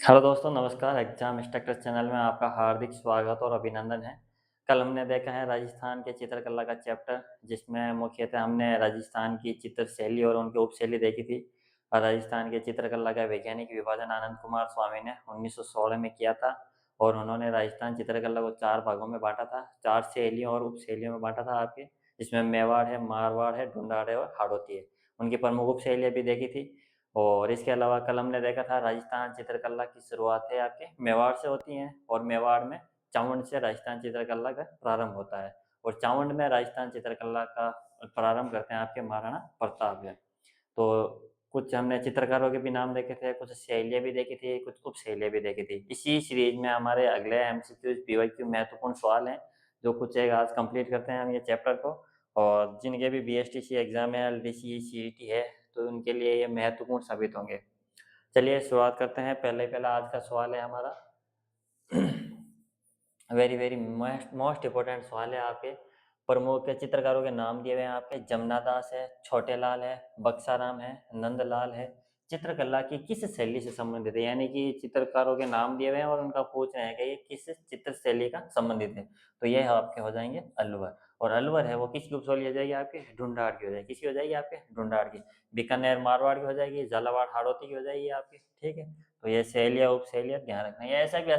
Hello दोस्तों, नमस्कार। Exam instructor channel में आपका हार्दिक स्वागत और अभिनंदन है। कल हमने देखा है राजस्थान के चित्रकला का चैप्टर, जिसमें मुख्यतः हमने राजस्थान की चित्र शैली और उनकी उपशैली देखी थी। और राजस्थान के चित्रकला का वैज्ञानिक विभाजन आनंद कुमार स्वामी ने 1916 में किया था। और उन्होंने राजस्थान चित्रकला को 4 भागों में बांटा था, 4 शैलियों और उपशैलियों में बांटा था आपके, जिसमें मेवाड़ है, मारवाड़ है, ढूंढाड़ है और हाड़ौती है। उनकी प्रमुख उपशैलियाँ भी देखी थी। और इसके अलावा कल हमने देखा था राजस्थान चित्रकला की शुरुआत है आपके मेवाड़ से होती हैं, और मेवाड़ में चावंड से राजस्थान चित्रकला का प्रारंभ होता है। और चावंड में राजस्थान चित्रकला का प्रारंभ करते हैं आपके महाराणा प्रताप है। तो कुछ हमने चित्रकारों के भी नाम देखे थे, कुछ शैलियाँ भी देखी थी, कुछ उपशैलियाँ भी देखी थी। इसी सीरीज में हमारे अगले एमसीक्यू पीवाईक्यू महत्वपूर्ण सवाल हैं, जो कुछ एक आज कंप्लीट करते हैं हम ये चैप्टर को। और जिनके भी बीएसटीसी एग्जाम है, एलडीसी, सीईटी है, तो उनके लिए ये महत्वपूर्ण साबित होंगे। चलिए शुरुआत करते हैं। पहला आज का सवाल है हमारा। वेरी वेरी मोस्ट इंपॉर्टेंट सवाल है आपके। प्रमुख चित्रकारों के नाम दिए हुए हैं आपके। जमुना दास है, छोटे लाल है, बक्साराम है, नंदलाल है। चित्रकला की किस शैली से संबंधित है, यानी कि चित्रकारों के नाम दिए हुए हैं और उनका पूछ रहे हैं कि ये किस चित्र शैली का संबंधित है। तो ये आपके हो जाएंगे अलवर। और अलवर है वो किसकी उपशैली हो जाएगी आपके? ढूंढाड़ की हो जाएगी। किसकी हो जाएगी आपके? ढूंढाड़ की। बीकानेर मारवाड़ की हो जाएगी, झालावाड़ हाड़ौती की हो जाएगी आपकी। ठीक है, तो ये शैलियाँ उपशैलियाँ ध्यान रखना है। ऐसा भी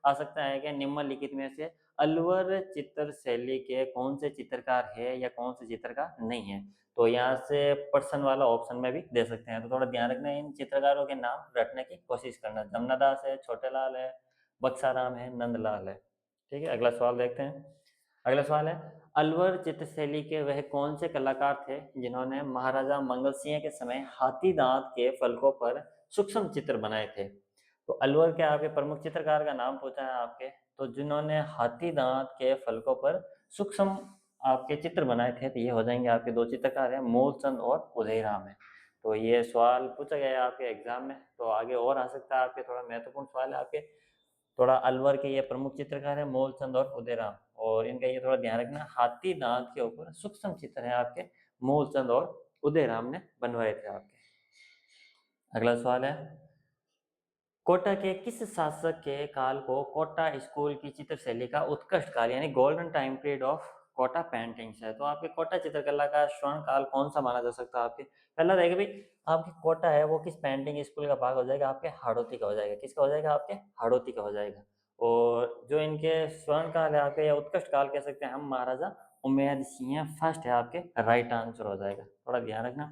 आ सकता है कि निम्नलिखित में से अलवर चित्र शैली के कौन से चित्रकार है या कौन से चित्रकार नहीं है। तो यहाँ से पर्सन वाला ऑप्शन में भी दे सकते हैं, तो थोड़ा ध्यान रखना है। इन चित्रकारों के नाम रटने की कोशिश करना। जमुनादास है, छोटेलाल है, बक्साराम है, नंदलाल है। ठीक है, अगला सवाल देखते हैं। अगला सवाल है, अलवर चित्र शैली के वह कौन से कलाकार थे जिन्होंने महाराजा मंगल सिंह के समय हाथी दांत के फलकों पर सूक्ष्म चित्र बनाए थे। तो अलवर के आपके प्रमुख चित्रकार का नाम पूछा है आपके। तो जिन्होंने हाथी दांत के फलकों पर सूक्ष्म आपके चित्र बनाए थे, तो ये हो जाएंगे आपके दो चित्रकार हैं, मूलचंद और उदयराम है। तो ये सवाल पूछा गया है आपके एग्जाम में। तो आगे और आ सकता है आपके, थोड़ा महत्वपूर्ण सवाल है आपके। थोड़ा अलवर के ये प्रमुख चित्रकार है मूलचंद और उदयराम, और इनका ये थोड़ा ध्यान रखना, हाथी दांत के ऊपर सूक्ष्म चित्र है आपके मूलचंद और उदयराम ने बनवाए थे आपके। अगला सवाल है, कोटा के किस शासक के काल को कोटा स्कूल की चित्रशैली का उत्कृष्ट काल यानी golden time period of Kota paintings है। तो आपके कोटा चित्रकला का स्वर्ण काल कौन सा माना जा सकता है आपके? पहला रहेगा भाई, आपकी कोटा है वो किस पेंटिंग स्कूल का भाग हो जाएगा आपके? हाड़ौती का हो जाएगा। किसका हो जाएगा आपके? हाड़ौती का हो जाएगा। और जो इनके स्वर्ण काल है आपके या उत्कृष्ट काल कह सकते हैं हम, महाराजा उमेद सिंह फर्स्ट है आपके, राइट आंसर हो जाएगा। थोड़ा ध्यान रखना।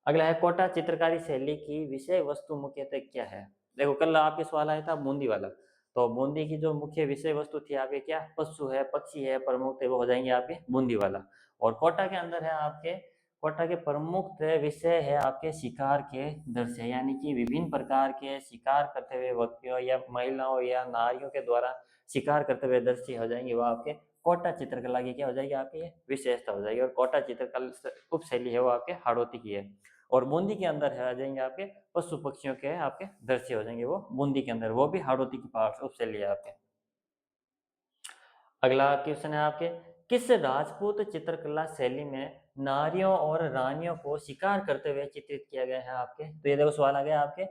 अगला है, कोटा चित्रकारी शैली की विषय वस्तु मुख्यतः क्या है? देखो कल आपके सवाल आया था बूंदी वाला। तो बूंदी की जो मुख्य विषय वस्तु थी आपके, क्या पशु है, पक्षी है, प्रमुख थे, वो हो जाएंगे आपके बूंदी वाला। और कोटा के अंदर है आपके, कोटा के प्रमुख विषय है आपके शिकार के दृश्य, यानी कि विभिन्न प्रकार के शिकार करते हुए व्यक्तियों या महिलाओं या नारियों के द्वारा शिकार करते हुए दृश्य हो जाएंगे वो आपके कोटा चित्रकला की क्या हो जाएगी आपकी? ये विशेषता हो जाएगी। और कोटा चित्रकला उपशैली है वो आपके हाड़ौती की है। और बूंदी के अंदर है आ जाएंगे आपके पशु पक्षियों के आपके दृश्य हो जाएंगे वो बूंदी के अंदर, वो भी हाड़ौती की पार्ट उपशैली है आपके। अगला क्वेश्चन है आपके, किस राजपूत चित्रकला शैली में नारियों और रानियों को शिकार करते हुए चित्रित किया गया है आपके? तो ये देखो सवाल आ गया आपके,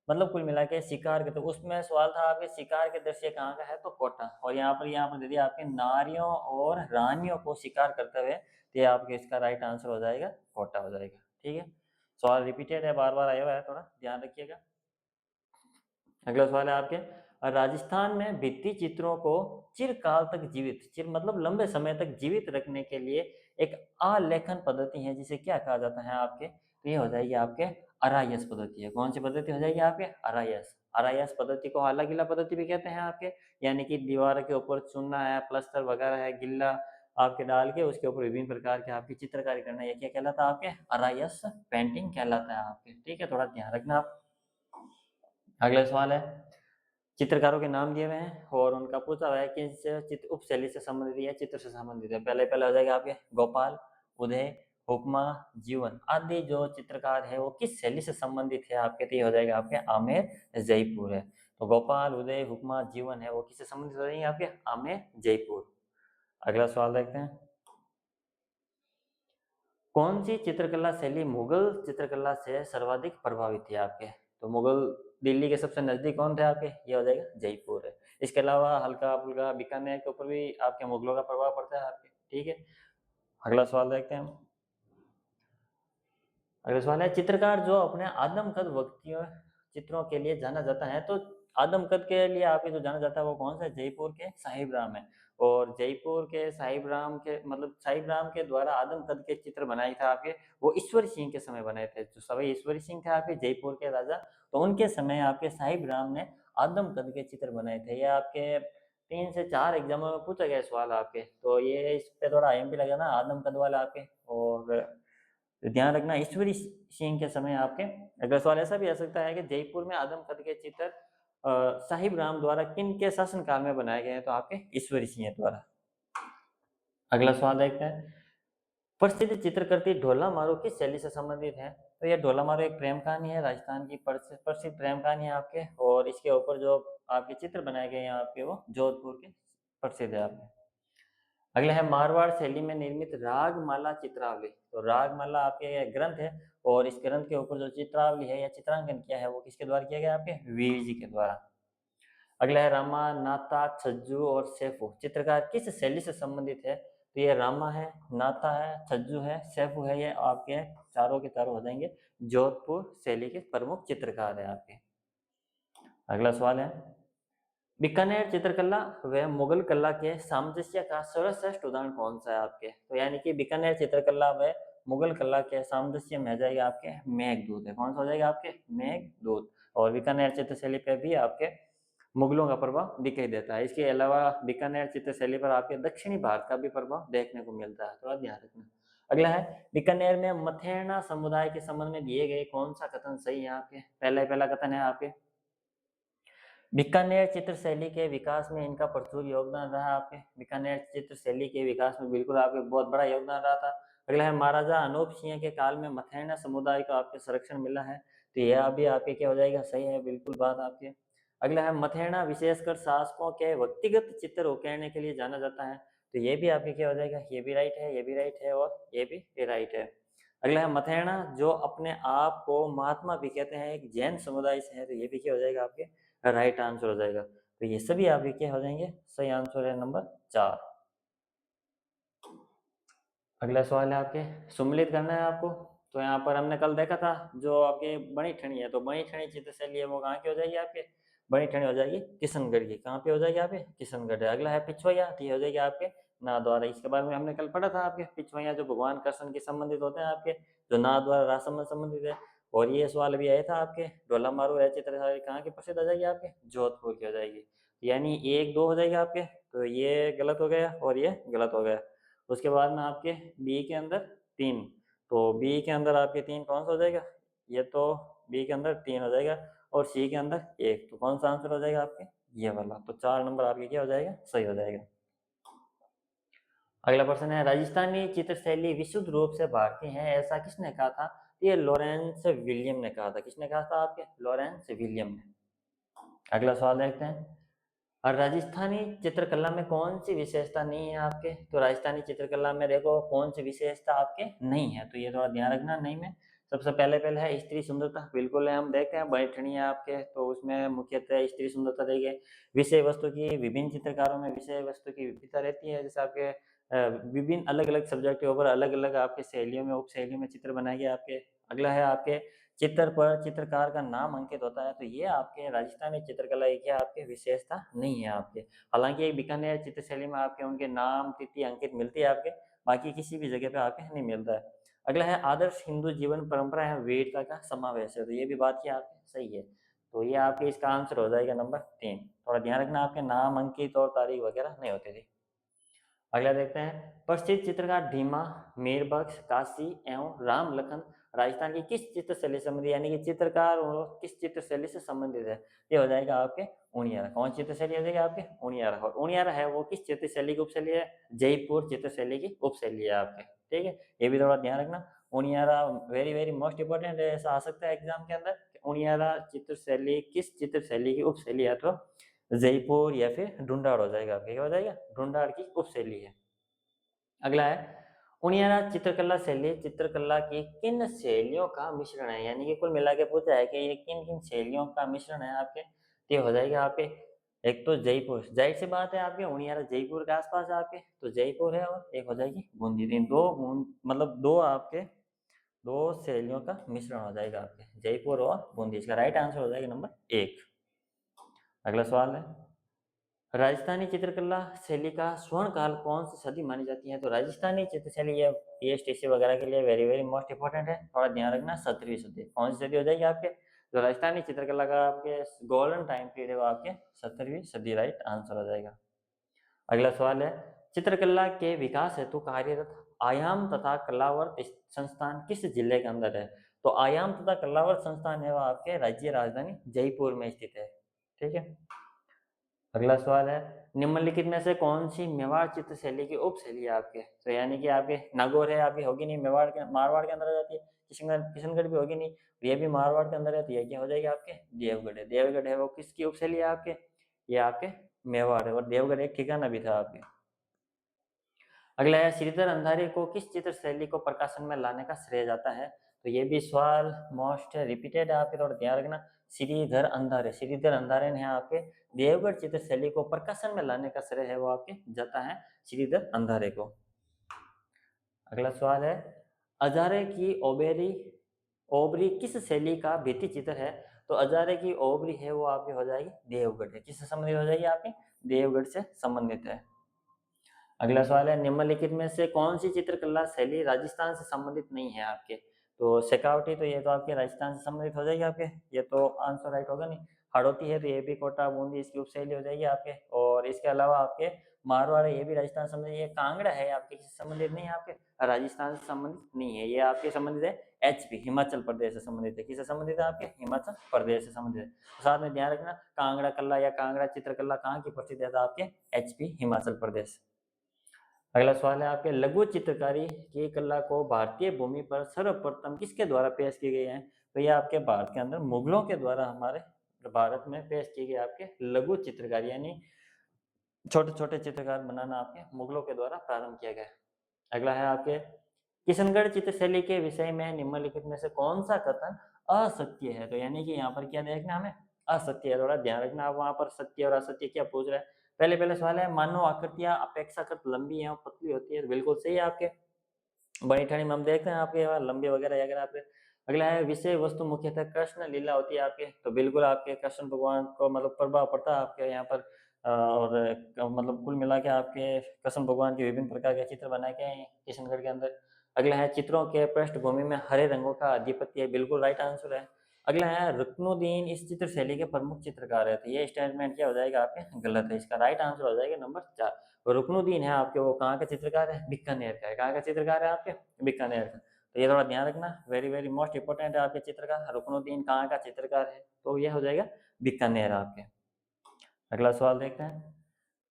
मतलब कुल मिला के शिकार के, तो उसमें सवाल था आपके शिकार के दृश्य कहाँ का है? तो कोटा। और यहाँ पर दे दिया आपके नारियों और रानियों को शिकार करते हुए, तो ये आपके इसका राइट आंसर हो जाएगा कोटा हो जाएगा। ठीक है, सवाल रिपीटेड है, बार बार आया हुआ है, थोड़ा ध्यान रखिएगा। अगला सवाल है आपके, राजस्थान में भित्ति चित्रों को चिरकाल तक जीवित, चिर मतलब लंबे समय तक जीवित रखने के लिए एक आलेखन पद्धति है, जिसे क्या कहा जाता है आपके? तो ये हो जाएगी आपके अरायस पद्धति है। कौन सी पद्धति हो जाएगी आपके? अरायस। अरायस पद्धति को हाला गिला पद्धति भी कहते हैं आपके, यानी कि दीवार के ऊपर चुनना है, प्लस्तर वगैरह है, गिल्ला आपके डाल के उसके ऊपर विभिन्न प्रकार के आपकी चित्रकारी करना, ये क्या कहलाता है आपके? अरायस पेंटिंग कहलाता है आपके। ठीक है, थोड़ा ध्यान रखना आप। अगला सवाल है, चित्रकारों के नाम दिए हुए हैं और उनका पूछा हुआ है कि चित्र उपशैली से संबंधित या चित्र से संबंधित है। पहले हो जाएगा आपके गोपाल, उदय, हुक्मा, जीवन आदि जो चित्रकार है वो किस शैली से संबंधित है आपके? तो ये हो जाएगा आपके आमेर जयपुर है। तो गोपाल, उदय, हुक्मा, जीवन है वो किससे संबंधित हो जाएंगे आपके? आमेर जयपुर। अगला सवाल देखते हैं, कौन सी चित्रकला शैली मुगल चित्रकला से सर्वाधिक प्रभावित है आपके? तो मुगल दिल्ली के सबसे नजदीक कौन थे आपके, ये हो जाएगा जयपुर है। इसके अलावा हल्का फुल्का बीकानेर के ऊपर भी आपके मुगलों का प्रभाव पड़ता है आपके, ठीक है। अगला सवाल देखते हैं हम। अगला सवाल है, चित्रकार जो अपने आदमकद व्यक्तियों चित्रों के लिए जाना जाता है, तो आदमकद के लिए आपके जो जाना जाता है वो कौन सा है, जयपुर के साहिब राम है। और जयपुर के साहिब राम के मतलब साहिब राम के द्वारा आदमकद के चित्र बनाए थे आपके, वो ईश्वरी सिंह के समय बनाए थे। जो सवाई ईश्वरी सिंह थे आपके जयपुर के राजा, तो उनके समय आपके साहिब राम ने आदमकद के चित्र बनाए थे। ये आपके 3 से 4 एग्जामों में पूछा गया सवाल आपके, तो ये इस पे थोड़ा IMP लगेगा ना आदमकद वाला आपके। और तो ध्यान रखना ईश्वरी सिंह के समय आपके। अगला सवाल ऐसा भी आ सकता है कि जयपुर में आदमकद के चित्र साहिब राम द्वारा किन के शासनकाल में बनाए गए हैं, तो आपके ईश्वरी सिंह द्वारा। अगला सवाल देखते हैं, प्रसिद्ध चित्रकृति ढोला मारू किस शैली से संबंधित है, तो ये ढोला मारू एक प्रेम कहानी है, राजस्थान की प्रसिद्ध प्रेम कहानी है आपके। और इसके ऊपर जो आपके चित्र बनाए गए हैं आपके, वो जोधपुर के प्रसिद्ध है आपके। अगला है, मारवाड़ शैली में निर्मित रागमाला चित्रावली, तो रागमाला आपके ग्रंथ है, और इस ग्रंथ के ऊपर जो चित्रावली है या चित्रांकन किया है वो किसके द्वारा किया गया आपके, वीर जी के द्वारा। अगला है, रामा, नाता, छज्जू और सैफू चित्रकार किस शैली से संबंधित है, तो ये रामा है, नाता है, छज्जू है, सैफू है, ये आपके चारों के चारों हो जाएंगे जोधपुर शैली के प्रमुख चित्रकार है आपके। अगला सवाल है, बीकानेर चित्रकला व मुगल कला के सामंजस्य का सर्वश्रेष्ठ उदाहरण कौन सा है आपके, तो यानी कि बीकानेर चित्रकला व मुगल कला के सामंजस्य में आ जाएगा आपके मेघदूत है। कौन सा हो जाएगा आपके, मेघदूत। और बीकानेर चित्रशैली पे भी आपके मुगलों का प्रभाव दिखाई देता है। इसके अलावा बीकानेर चित्रशैली पर आपके दक्षिणी भारत का भी प्रभाव देखने को मिलता है, थोड़ा ध्यान रखना। अगला है, बीकानेर में मथेरना समुदाय के संबंध में दिए गए कौन सा कथन सही है आपके, पहला कथन है आपके, बीकानेर चित्रशैली के विकास में इनका प्रचुर योगदान रहा आपके, बीकानेर चित्रशैली के विकास में बिल्कुल आपके बहुत बड़ा योगदान रहा था। अगला है, महाराजा अनूप सिंह के काल में मथेरना समुदाय को आपके संरक्षण मिला है, तो यह अभी आपके क्या हो जाएगा, सही है बिल्कुल बात आपके। अगला है, मथेरना विशेषकर शासकों के व्यक्तिगत चित्र उकेरने के लिए जाना जाता है, तो ये भी आपके क्या हो जाएगा, ये भी राइट है, ये भी राइट है, और ये भी राइट है। अगला है, मथेरना जो अपने आप को महात्मा भी कहते हैं एक जैन समुदाय से है, तो ये भी क्या हो जाएगा आपके राइट आंसर हो जाएगा। तो ये सभी आपके क्या हो जाएंगे, सही आंसर है नंबर 4। अगला सवाल है आपके, सम्मिलित करना है आपको। तो यहाँ पर हमने कल देखा था जो आपके बनी ठणी है, तो बनी ठणी चित्रशैली है वो कहाँ की हो जाएगी आपके, बनी ठणी हो जाएगी किशनगढ़ की। कहाँ पे हो जाएगी आपके, किशनगढ़ है। अगला है पिछवैया, तो ये हो जाएगी आपके नाथद्वारा। इसके बारे में हमने कल पढ़ा था आपके, पिछवैया जो भगवान कृष्ण के संबंधित होते हैं आपके, जो नाथद्वारा रासम में संबंधित है। और ये सवाल भी आया था आपके, ढोला मारू है चित्रशैली कहाँ की प्रसिद्ध हो जाएगी आपके, जोधपुर की हो जाएगी। यानी 1-2 हो जाएगा आपके, तो ये गलत हो गया और ये गलत हो गया। उसके बाद में आपके बी के अंदर 3, तो बी के अंदर आपके 3 कौन सा हो जाएगा, ये तो बी के अंदर 3 हो जाएगा, और सी के अंदर 1, तो कौन सा आंसर हो जाएगा आपके, ये वाला। तो 4 नंबर आपके क्या हो जाएगा, सही हो जाएगा। अगला प्रश्न है, राजस्थानी चित्रशैली विशुद्ध रूप से भारतीय है ऐसा किसने कहा था, ये लॉरेंस विलियम ने कहा था। किसने कहा था आपके, लॉरेंस विलियम ने। अगला सवाल देखते हैं, और राजस्थानी चित्रकला में कौन सी विशेषता नहीं है आपके, तो राजस्थानी चित्रकला में देखो कौन सी विशेषता आपके नहीं है, तो ये थोड़ा ध्यान रखना। नहीं में सबसे पहले है स्त्री सुंदरता, बिल्कुल है। हम देखते हैं बैठनी है आपके, तो उसमें मुख्यतः स्त्री सुंदरता देखिए। विषय वस्तु की विभिन्न चित्रकारों में विषय वस्तु की विविधता रहती है, जैसे आपके विभिन्न अलग अलग सब्जेक्ट के ऊपर अलग अलग आपके शैलियों में उप शैलियों में चित्र बनाए गए आपके। अगला है आपके, चित्र पर चित्रकार का नाम अंकित होता है, तो ये आपके राजस्थानी चित्रकला एक आपके विशेषता नहीं है आपके। हालांकि एक बीकानेर चित्रशैली में आपके उनके नाम तिथि अंकित मिलती है आपके, बाकी किसी भी जगह पे आपके नहीं मिलता है। अगला है, आदर्श हिंदू जीवन परंपरा है वीरता का समावेश है, तो ये भी बात की आपकी सही है, तो ये आपके इसका आंसर हो जाएगा नंबर 3। थोड़ा ध्यान रखना, आपके नाम अंकित और तारीख वगैरह नहीं होते थे। अगला देखते हैं, प्रसिद्ध चित्रकार ढीमा, मीरबख्श, काशी एवं राम लखन राजस्थान की किस चित्र शैली से संबंधित, यानी कि चित्रकार और किस चित्र शैली से संबंधित है, ये हो जाएगा आपके उनियारा। कौन चित्र शैली हो जाएगी आपके, उनियारा। और उनियारा है वो किस चित्र शैली की उपशैली है, जयपुर चित्र शैली की उपशैली है आपके, ठीक है। ये भी थोड़ा ध्यान रखना, Uniara very very most important है, ऐसा आ सकता है एग्जाम के अंदर। उनियारा चित्र शैली किस चित्र शैली की उपशैली है, तो जयपुर या फिर ढूंढाड़ हो जाएगा आपके, क्या हो जाएगा, ढूंढाड़ की उपशैली है। अगला है, उनियारा चित्रकला शैली चित्रकला की किन शैलियों का मिश्रण है? यानी कि कुल मिला के पूछा है कि ये किन-किन शैलियों का मिश्रण है आपके? तो ये हो जाएगा आपके एक तो जयपुर, ज़ाहिर-सी बात है आपके उनियारा जयपुर के आस-पास है आपके, तो जयपुर है और एक हो जाएगी बूंदी। इन 2 मतलब 2 आपके 2 शैलियों का मिश्रण हो जाएगा आपके, जयपुर और बूंदी। इसका राइट आंसर हो जाएगा नंबर 1। अगला सवाल है, राजस्थानी चित्रकला शैली का स्वर्ण काल कौन सी सदी मानी जाती है? तो राजस्थानी चित्र शैली ये पीएसटीसी वगैरह के लिए वेरी वेरी मोस्ट इंपॉर्टेंट है, थोड़ा ध्यान रखना। 17वीं सदी कौन सी सदी हो जाएगी आपके? जो राजस्थानी चित्रकला का आपके गोल्डन टाइम पीरियड है वो आपके 17वीं सदी राइट आंसर हो जाएगा। अगला सवाल है, चित्रकला के विकास हेतु कार्यरत आयाम तथा कलावर्त संस्थान किस जिले के अंदर है? तो आयाम तथा कलावर्त संस्थान है वो आपके राज्य राजधानी जयपुर में स्थित है। ठीक है। अगला सवाल है, निम्नलिखित में से कौन सी मेवाड़ चित्र शैली की उप शैली है आपके? तो यानी कि आपके नागौर है आपकी होगी नहीं, मेवाड़ के मारवाड़ के अंदर आ जाती है। किशनगढ़ भी होगी नहीं, ये भी मारवाड़ के अंदर है, तो ये क्या हो जाएगी आपके देवगढ़ है। देवगढ़ है वो किसकी उप शैली है आपके? ये आपके मेवाड़ है, और देवगढ़ एक ठिकाना भी था आपके। अगला है, श्रीधर अंधारी को किस चित्र शैली को प्रकाशन में लाने का श्रेय जाता है? तो ये भी सवाल मोस्ट रिपीटेड है आपके, थोड़ा ध्यान रखना। श्रीधर अंधारे ने आपके देवगढ़ चित्र शैली को प्रकाशन में लाने का श्रेय है वो आपके जाता है श्रीधर अंधारे को। अगला सवाल है, अजारे की ओबरी किस शैली का भित्ति चित्र है? तो अजारे की ओबरी है वो आपकी हो जाएगी देवगढ़ है। किससे संबंधित हो जाएगी आपकी? देवगढ़ से संबंधित है। अगला सवाल है, निम्नलिखित में से कौन सी चित्रकला शैली राजस्थान से संबंधित नहीं है आपके? तो शेखावटी, तो ये तो आपके राजस्थान से संबंधित हो जाएगी आपके, ये तो आंसर राइट होगा नहीं। हाड़ौती है तो ये भी कोटा बूंदी इसकी उप शैली हो जाएगी आपके। और इसके अलावा आपके मारवाड़ है, ये भी राजस्थान से संबंधित। ये कांगड़ा है आपके किससे संबंधित नहीं है आपके? राजस्थान से संबंधित नहीं है, ये आपके संबंधित है एचपी हिमाचल प्रदेश से संबंधित है। किससे संबंधित है आपके? हिमाचल प्रदेश से संबंधित है। साथ में ध्यान रखना, कांगड़ा कला या कांगड़ा चित्रकला कहाँ की प्रसिद्ध है? आपके एचपी हिमाचल प्रदेश। अगला सवाल है आपके, लघु चित्रकारी की कला को भारतीय भूमि पर सर्वप्रथम किसके द्वारा पेश की गई है? तो ये आपके भारत के अंदर मुगलों के द्वारा हमारे भारत में पेश की गई आपके लघु चित्रकारी, यानी छोटे छोटे चित्रकार बनाना आपके मुगलों के द्वारा प्रारंभ किया गया। अगला है आपके, किशनगढ़ चित्रशैली के विषय में निम्नलिखित में से कौन सा कथन असत्य है? तो यानी कि यहाँ पर क्या देखना हमें? असत्य है, थोड़ा ध्यान रखना। आप वहां पर सत्य और असत्य क्या पूछ रहा है। पहले पहले सवाल है, मानव आकृतियां अपेक्षाकृत लंबी है और पतली होती है, तो बिल्कुल सही है आपके। बड़ी ठणी में हम देखते हैं आपके वहाँ लंबी वगैरह अगर आप। अगला है, विषय वस्तु मुख्यतः कृष्ण लीला होती है आपके, तो बिल्कुल आपके कृष्ण भगवान को मतलब प्रभाव पड़ता है आपके यहाँ पर। और मतलब कुल मिला के आपके कृष्ण भगवान के विभिन्न प्रकार के चित्र बनाए गए हैं किशनगढ़ के अंदर। अगला है, चित्रों के पृष्ठभूमि में हरे रंगों का आधिपत्य है, बिल्कुल राइट आंसर है। अगला है, रुकनुद्दीन इस चित्र शैली के प्रमुख चित्रकार है, तो ये स्टेटमेंट क्या हो जाएगा आपके गलत है। इसका राइट आंसर हो जाएगा नंबर 4। रुकनुद्दीन है आपके वो कहाँ का चित्रकार है? बीकानेर का है। कहाँ का चित्रकार है आपके? बीकानेर का। तो ये थोड़ा ध्यान रखना, वेरी वेरी मोस्ट इंपॉर्टेंट है आपके चित्र का। रुकनुद्दीन कहाँ का चित्रकार है? तो ये हो जाएगा बीकानेर आपके। अगला सवाल देखते हैं,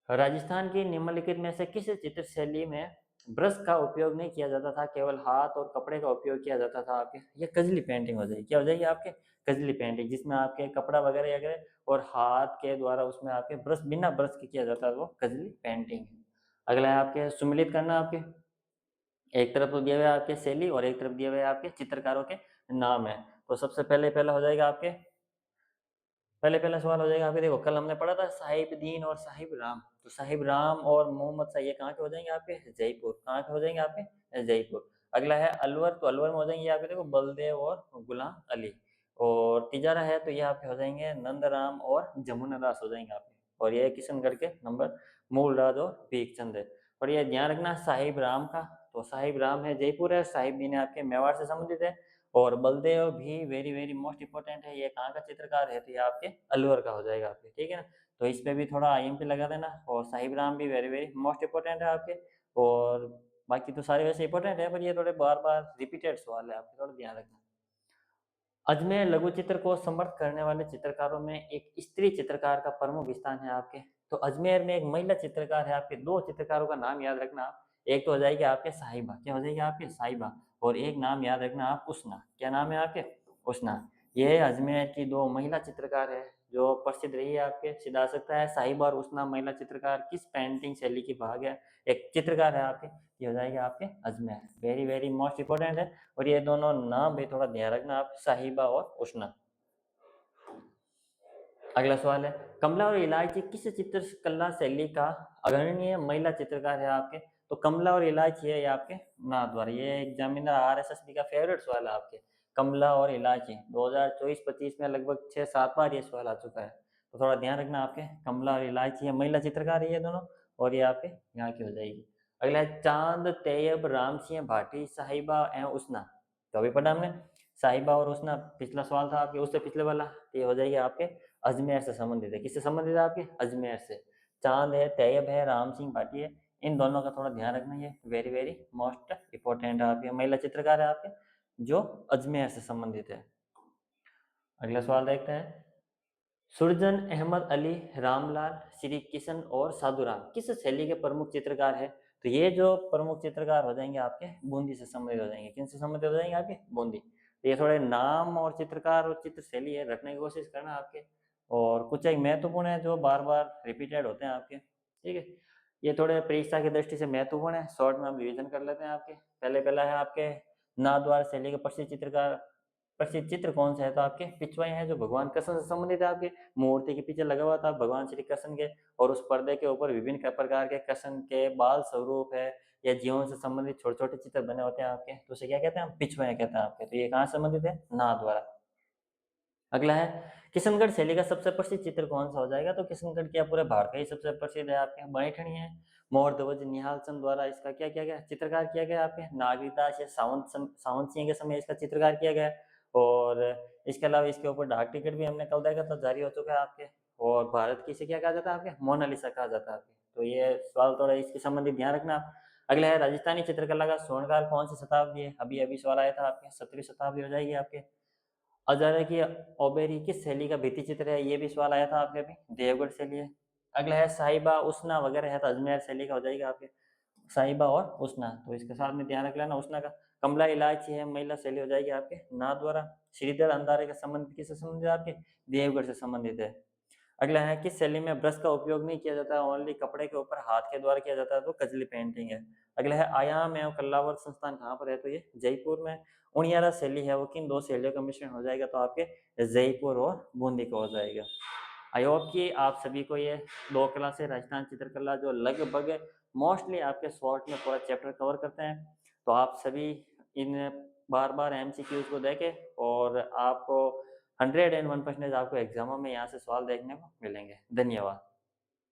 राजस्थान की निम्नलिखित में से किस चित्र शैली में ब्रश का उपयोग नहीं किया जाता था, केवल हाथ और कपड़े का उपयोग किया जाता था आपके? ये कजली पेंटिंग हो जाएगी। क्या हो जाएगी आपके? कजली पेंटिंग, जिसमें आपके कपड़ा वगैरह वगैरह और हाथ के द्वारा उसमें आपके ब्रश बिना ब्रश के किया जाता है, वो कजली पेंटिंग है। अगला है आपके, सुमिलित करना आपके। एक तरफ तो दिए हुए आपके शैली और एक तरफ दिए हुए आपके चित्रकारों के नाम है। तो सबसे पहला हो जाएगा आपके, पहला सवाल हो जाएगा आपके, देखो कल हमने पढ़ा था साहिब दीन और साहिब राम, तो साहिब राम और मोहम्मद शाह ये कहाँ के हो जाएंगे आपके? जयपुर। कहाँ के हो जाएंगे आपके? जयपुर। अगला है अलवर, तो अलवर में हो जाएंगे आपके देखो बलदेव और गुलाम अली। और तिजारा है तो ये आपके हो जाएंगे नंदराम और जमुना दास हो जाएंगे आपके। और ये किशनगढ़ के नंबर मूलराज और भीखचंद है। और ये ध्यान रखना साहिब राम का, तो साहिब राम है जयपुर है, साहिब दीन है आपके मेवाड़ से संबंधित है। और बलदेव भी वेरी वेरी मोस्ट इंपॉर्टेंट है, ये कहाँ का चित्रकार है? तो ये आपके अलवर का हो जाएगा आपके, ठीक है ना। तो इस पे भी थोड़ा आईएमपी लगा देना। और साहिब राम भी वेरी वेरी मोस्ट इंपॉर्टेंट है आपके। और बाकी तो सारे वैसे इंपॉर्टेंट है, पर ये थोड़े बार बार रिपीटेड सवाल है आपके, थोड़ा ध्यान रखना। अजमेर लघु चित्र को समर्थ करने वाले चित्रकारों में एक स्त्री चित्रकार का प्रमुख स्थान है आपके। तो अजमेर में एक महिला चित्रकार है आपके, दो चित्रकारों का नाम याद रखना आप। एक तो हो जाएगी आपके साहिबा, क्या हो जाएगी आपके? साहिबा। और एक नाम याद रखना आप, उष्णा। क्या नाम है आपके? उष्णा। ये अजमेर की दो महिला चित्रकार है, जो प्रसिद्ध रही है आपके, सीधा आ सकता है साहिबा और उसना महिला चित्रकार किस पेंटिंग शैली की भाग है, एक चित्रकार है आपके, ये हो जाएगा आपके Ajmer. Very very most important है। और ये दोनों नाम भी थोड़ा ध्यान रखना आप, साहिबा और उष्णा। अगला सवाल है, कमला और इलायची किस चित्रकला शैली का अग्रणीय महिला चित्रकार है आपके? तो कमला और इलायची है ये आपके नाथद्वारा। ये एग्जामिनर आरएसएसबी का फेवरेट सवाल है आपके। कमला और इलायची 2024-25 में लगभग 6-7 बार ये सवाल आ चुका है, तो थोड़ा ध्यान रखना आपके। कमला और इलायची है महिला चित्रकार है ये दोनों, और ये आपके यहाँ की हो जाएगी। अगला है, चांद तैयब राम सिंह भाटी साहिबा एवं उसना। तो अभी पढ़ा हमने साहिबा और उसना, पिछला सवाल था आपके, उससे पिछले वाला, तो ये हो जाएगी आपके अजमेर से संबंधित है। किससे संबंधित है आपके? अजमेर से। चांद है, तैयब है, राम सिंह भाटी है, इन दोनों का थोड़ा ध्यान रखना, ये वेरी वेरी मोस्ट इंपॉर्टेंट है आपके। महिला चित्रकार है आपके जो अजमेर से संबंधित है। अगला सवाल देखते हैं, सुरजन अहमद अली, रामलाल, श्री किशन और साधुराम किस शैली के प्रमुख चित्रकार है? तो ये जो प्रमुख चित्रकार हो जाएंगे आपके बूंदी से संबंधित हो जाएंगे। किन से संबंधित हो जाएंगे आपके? बूंदी। तो ये थोड़े नाम और चित्रकार और चित्र शैली है, रखने की कोशिश करना आपके। और कुछ एक महत्वपूर्ण है जो बार बार रिपीटेड होते हैं आपके, ठीक है। ये थोड़े परीक्षा की दृष्टि से महत्वपूर्ण है, शॉर्ट में हम रिविजन कर लेते हैं आपके। पहला है आपके नाथद्वारा शैली के प्रसिद्ध चित्रकार, प्रसिद्ध चित्र कौन सा है? तो आपके पिछवाई है जो भगवान कृष्ण से संबंधित है आपके। मूर्ति के पीछे लगा हुआ था भगवान श्री कृष्ण के, और उस पर्दे के ऊपर विभिन्न प्रकार के कृष्ण के बाल स्वरूप है या जीवन से संबंधित छोटे छोटे चित्र बने होते हैं आपके, तो उसे क्या कहते हैं? हम पिछवाई कहते हैं आपके। तो ये कहाँ संबंधित है? नाथ द्वारा। अगला है, किशनगढ़ शैली का सबसे प्रसिद्ध चित्र कौन सा हो जाएगा? तो किशनगढ़ क्या पूरे भारत का ही सबसे प्रसिद्ध है आपके बैठनी है। मोर ध्वज निहाल चंद द्वारा इसका क्या किया गया? चित्रकार किया गया आपके। नागरिकदास या सावंत सिंह के समय इसका चित्रकार किया गया। और इसके अलावा इसके ऊपर डाक टिकट भी हमने कल देखा था, जारी हो चुका है आपके। और भारत की इसे क्या कहा जाता है आपके? मोनालिसा कहा जाता है आपके। तो ये सवाल थोड़ा इसके संबंधित ध्यान रखना आप। अगला है, राजस्थानी चित्रकला का स्वर्णकाल कौन सी शताब्दी है? अभी अभी सवाल आया था आपके, 17वीं शताब्दी हो जाएगी आपके। अजरा की ओबेरी किस शैली का भित्ति चित्र है? ये भी सवाल आया था आपके, अभी देवगढ़ शैली है। अगला है, साहिबा उस्ना वगैरह है तो अजमेर शैली का हो जाएगा आपके। साहिबा और उस्ना, तो इसके साथ में ध्यान रख लेना उस्ना का। कमला इलायची है महिला शैली हो जाएगी आपके नाथ द्वारा। श्रीधर अंधारे का संबंध किससे संबंधित है आपके? देवगढ़ से संबंधित है। अगला है, किस शैली में ब्रश का उपयोग नहीं किया जाता, ओनली कपड़े के ऊपर हाथ के द्वारा किया जाता है? तो कजली पेंटिंग है। अगला है, आयाम एवं कल्लावर संस्थान कहाँ पर है? तो ये जयपुर में। उनियारा शैली है वो किन दो शैलियों का मिश्रण हो जाएगा? तो आपके जयपुर और बूंदी का हो जाएगा। आई होप कि आप सभी को ये दो क्लासेस राजस्थान चित्रकला जो लगभग मोस्टली आपके शॉर्ट में पूरा चैप्टर कवर करते हैं, तो आप सभी इन बार बार एमसीक्यूज को देखें, और आपको 101% आपको एग्जामों में यहाँ से सवाल देखने को मिलेंगे। धन्यवाद।